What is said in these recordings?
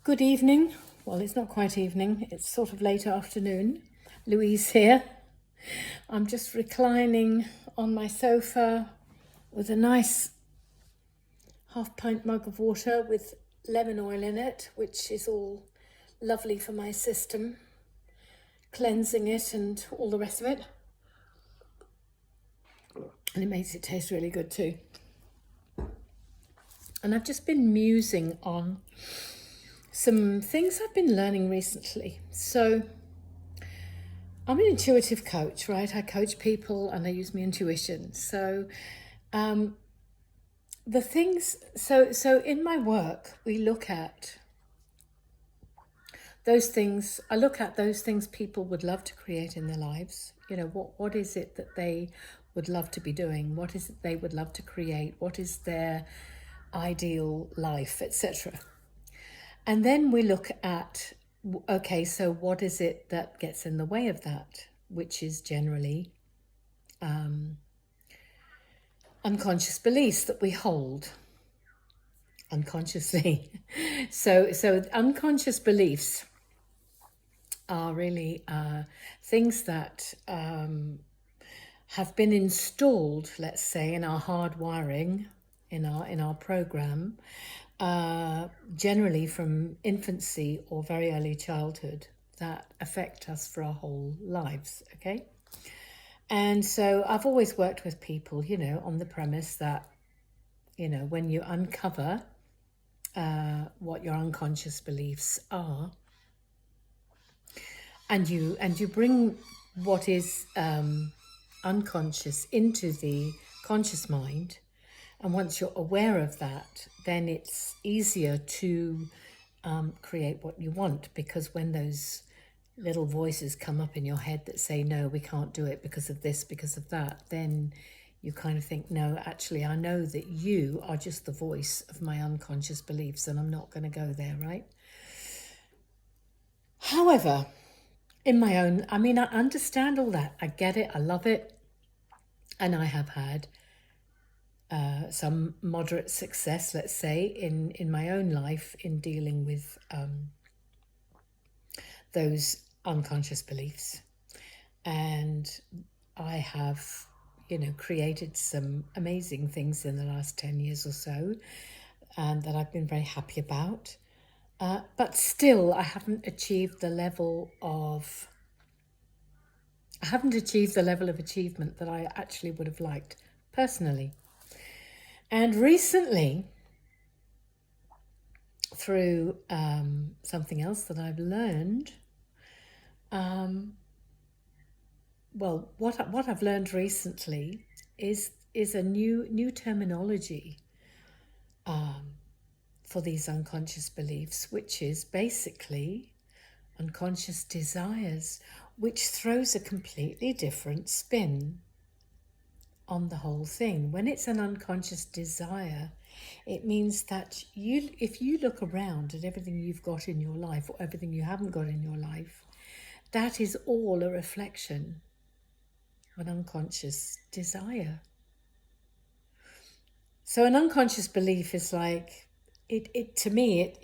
Good evening. Well, it's not quite evening, it's sort of late afternoon. Louise here. I'm just reclining on my sofa with a nice half-pint mug of water with lemon oil in it, which is all lovely for my system, cleansing it and all the rest of it. And it makes it taste really good too. And I've just been musing on some things I've been learning recently. So I'm an intuitive coach, right? I coach people and I use my intuition. So the things, so in my work, we look at those things, I look at those things people would love to create in their lives. You know, what is it that they would love to be doing? What is it they would love to create? What is their ideal life, etc. And then we look at, okay, so what is it that gets in the way of that? Which is generally unconscious beliefs that we hold unconsciously. So unconscious beliefs are really things that have been installed, let's say, in our hardwiring, in our program, generally from infancy or very early childhood, that affect us for our whole lives, okay? And so I've always worked with people, you know, on the premise that, you know, when you uncover what your unconscious beliefs are, and you bring what is unconscious into the conscious mind, and once you're aware of that, then it's easier to create what you want, because when those little voices come up in your head that say, no, we can't do it because of this, because of that, then you kind of think, no, actually, I know that you are just the voice of my unconscious beliefs and I'm not going to go there, right? However, in my own, I mean, I understand all that. I get it. I love it. And I have had some moderate success, let's say, in my own life in dealing with those unconscious beliefs. And I have, you know, created some amazing things in the last 10 years or so that I've been very happy about. But still, I haven't achieved the level of achievement that I actually would have liked personally. And recently, through something else that I've learned, what I've learned recently is a new terminology for these unconscious beliefs, which is basically unconscious desires, which throws a completely different spin on the whole thing. When it's an unconscious desire, it means that if you look around at everything you've got in your life or everything you haven't got in your life, that is all a reflection of an unconscious desire. So an unconscious belief is like, to me,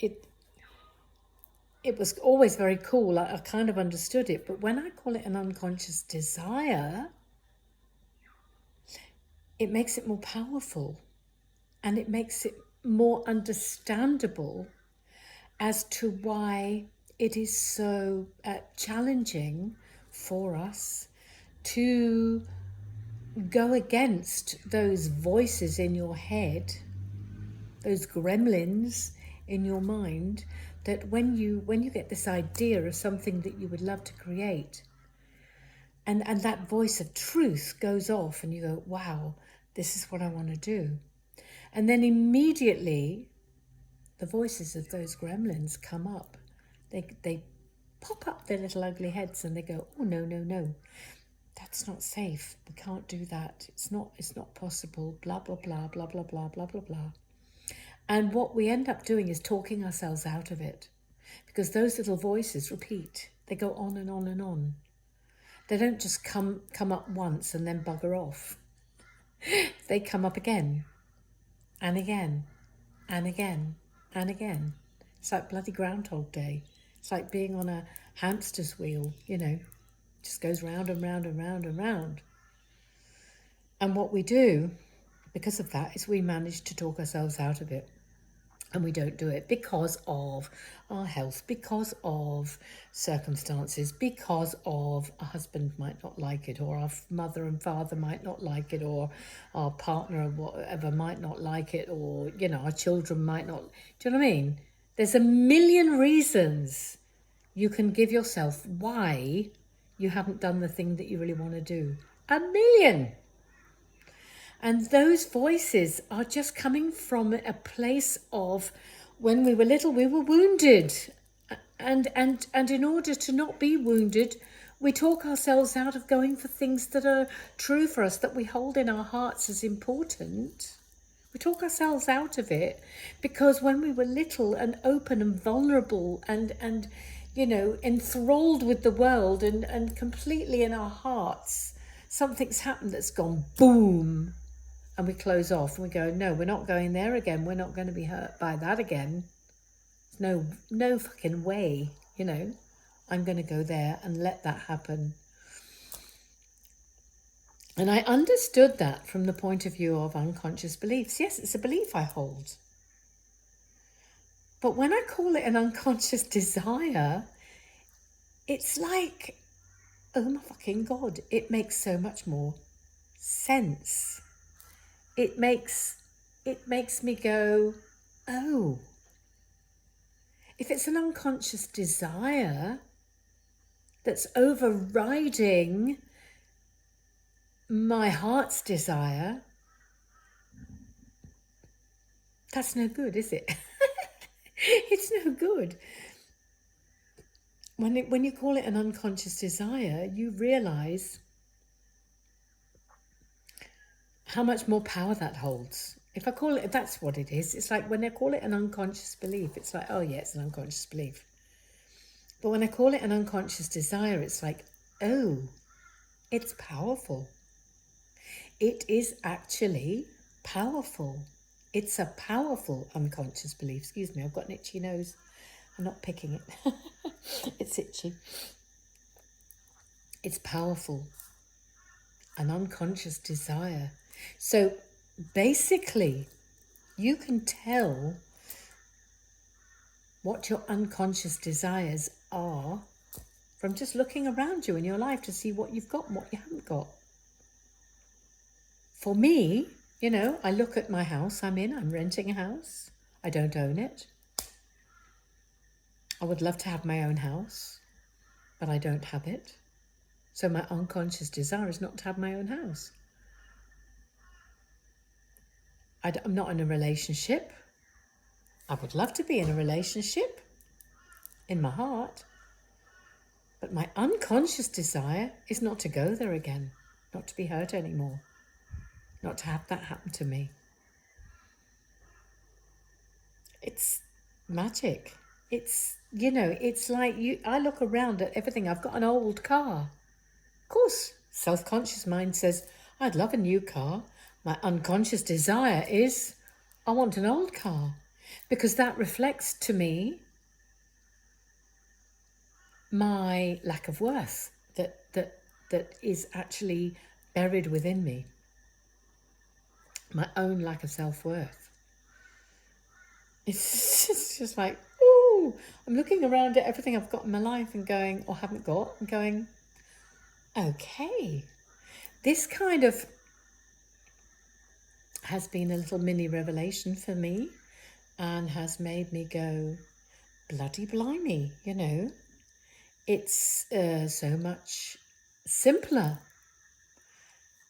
it was always very cool. I kind of understood it. But when I call it an unconscious desire, it makes it more powerful and it makes it more understandable as to why it is so challenging for us to go against those voices in your head, those gremlins in your mind, that when you get this idea of something that you would love to create, and that voice of truth goes off and you go, wow, this is what I want to do. And then immediately the voices of those gremlins come up. They pop up their little ugly heads and they go, oh, no, that's not safe. We can't do that. It's not possible. Blah, blah, blah, blah, blah, blah, blah, blah, blah. And what we end up doing is talking ourselves out of it, because those little voices repeat. They go on and on and on. They don't just come up once and then bugger off. They come up again and again and again and again It's like bloody Groundhog Day. It's like being on a hamster's wheel, just goes round and round and round and round. And what we do because of that is we manage to talk ourselves out of it. And we don't do it because of our health, because of circumstances, because of a husband might not like it, or our mother and father might not like it, or our partner or whatever might not like it, or, our children might not. Do you know what I mean? There's a million reasons you can give yourself why you haven't done the thing that you really want to do. A million. And those voices are just coming from a place of when we were little, we were wounded. And in order to not be wounded, we talk ourselves out of going for things that are true for us, that we hold in our hearts as important. We talk ourselves out of it because when we were little and open and vulnerable and enthralled with the world and completely in our hearts, something's happened that's gone boom. And we close off and we go, no, we're not going there again. We're not going to be hurt by that again. There's no fucking way, I'm going to go there and let that happen. And I understood that from the point of view of unconscious beliefs. Yes, it's a belief I hold. But when I call it an unconscious desire, it's like, oh my fucking God, it makes so much more sense. It makes me go, oh, if it's an unconscious desire that's overriding my heart's desire, that's no good, is it? It's no good. When you call it an unconscious desire, you realize how much more power that holds. If I call it, that's what it is. It's like when I call it an unconscious belief, it's like, oh yeah, it's an unconscious belief. But when I call it an unconscious desire, it's like, oh, it's powerful. It is actually powerful. It's a powerful unconscious belief. Excuse me, I've got an itchy nose. I'm not picking it. It's itchy. It's powerful. An unconscious desire. So basically, you can tell what your unconscious desires are from just looking around you in your life to see what you've got and what you haven't got. For me, I look at my house I'm renting a house. I don't own it. I would love to have my own house, but I don't have it. So my unconscious desire is not to have my own house. I'm not in a relationship. I would love to be in a relationship in my heart. But my unconscious desire is not to go there again, not to be hurt anymore, not to have that happen to me. It's magic. It's, it's like I look around at everything. I've got an old car. Of course, self-conscious mind says, I'd love a new car. My unconscious desire is, I want an old car, because that reflects to me my lack of worth that is actually buried within me. My own lack of self-worth. It's just like, ooh, I'm looking around at everything I've got in my life and going, or haven't got, and going, okay, this kind of has been a little mini revelation for me and has made me go, bloody blimey, it's so much simpler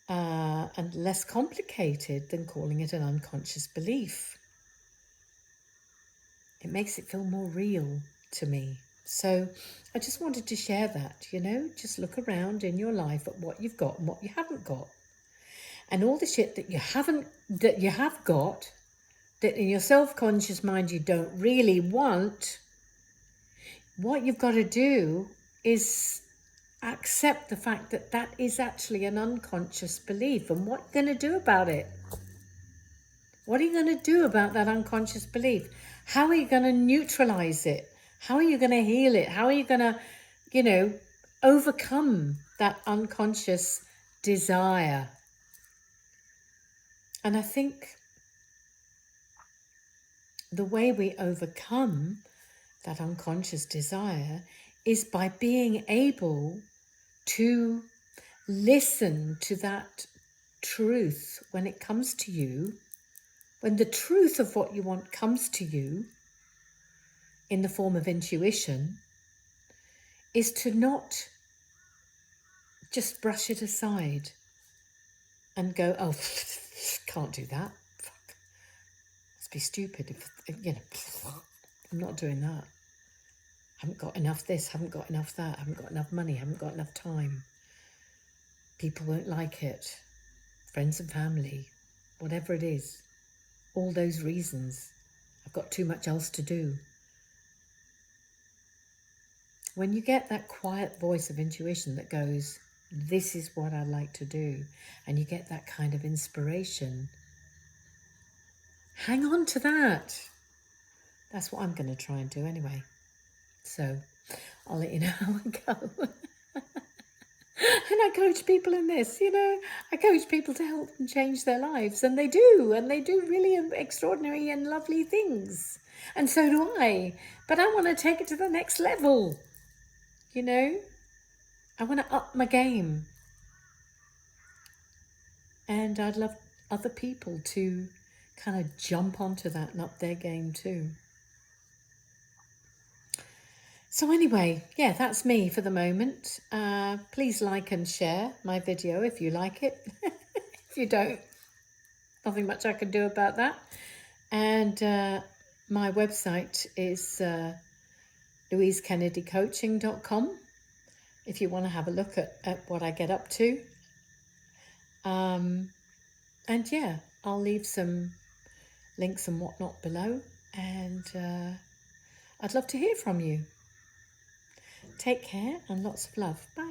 and less complicated than calling it an unconscious belief. It makes it feel more real to me. So I just wanted to share that, just look around in your life at what you've got and what you haven't got. And all the shit that you have got, that in your self-conscious mind you don't really want, what you've got to do is accept the fact that is actually an unconscious belief. And what are you going to do about it? What are you going to do about that unconscious belief? How are you going to neutralize it? How are you going to heal it? How are you going to, overcome that unconscious desire? And I think the way we overcome that unconscious desire is by being able to listen to that truth when it comes to you, when the truth of what you want comes to you in the form of intuition, is to not just brush it aside and go, oh, can't do that. Fuck. Must be stupid. I'm not doing that. Haven't got enough this, haven't got enough that, haven't got enough money, haven't got enough time. People won't like it. Friends and family, whatever it is. All those reasons. I've got too much else to do. When you get that quiet voice of intuition that goes, this is what I like to do, and you get that kind of inspiration, hang on to that. That's what I'm going to try and do anyway. So I'll let you know how I go. And I coach people in this, I coach people to help them change their lives, and they do really extraordinary and lovely things. And so do I. But I want to take it to the next level, I want to up my game. And I'd love other people to kind of jump onto that and up their game too. So anyway, yeah, that's me for the moment. Please like and share my video if you like it. If you don't, nothing much I can do about that. And my website is louisekennedycoaching.com if you want to have a look at what I get up to. And yeah, I'll leave some links and whatnot below. And I'd love to hear from you. Take care and lots of love. Bye.